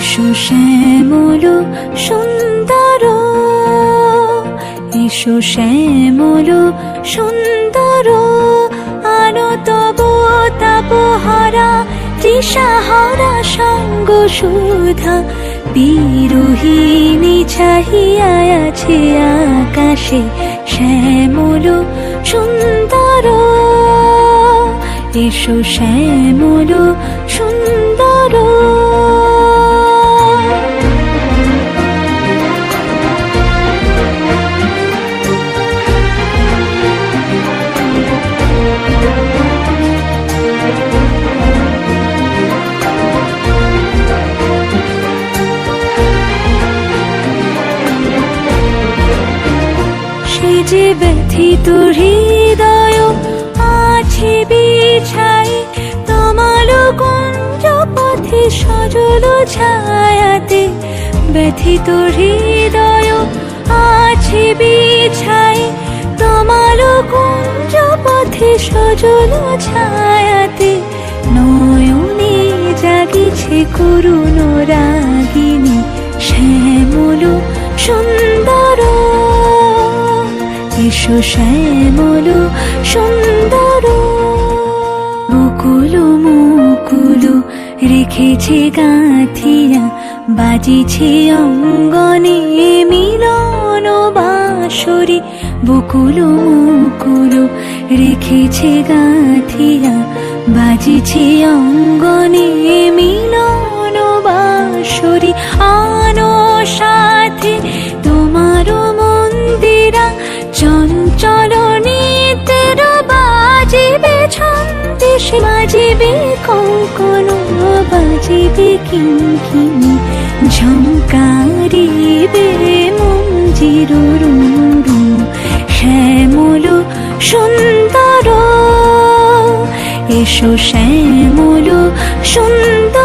এসো শ্যামল সুন্দর, এসো শ্যামল সুন্দর, আলো তব তাপহারা তৃষাহারা সঙ্গ সুধা। বিরোহিণী চাহিয়া আছে আকাশে শ্যামল সুন্দর, এসো শ্যামল সুন্দর। সে যে ব্যথিত হৃদয় আছে বিছাই, তমাল কুঞ্জ পথে সজল ছায়াতে। ব্যথিত হৃদয় আছে বিছাই, তমাল কুঞ্জ পথে সজল ছায়াতে। নয়নে জাগিছে করুণ রাগিনী শ্যামল সুন্দর, এসো শ্যামল সুন্দর। বকুল মুকুল রেখেছে গাঁথিয়া, বাজিছে অঙ্গনে মিলন বাঁশরি। বকুল মুকুল রেখেছে গাঁথিয়া, বাজিছে অঙ্গনে মিলন বাঁশরি। আনো সাথে তোমার মন্দিরা, চঞ্চল নিতের বাজিবে ছন্দেশ, বাজিবে কঙ্কণ, বাজিবে কিঙ্কিণী, ঝঙ্কারিবে মঞ্জির রুরু। শ্যামল সুন্দর, এসো শ্যামল সুন্দর।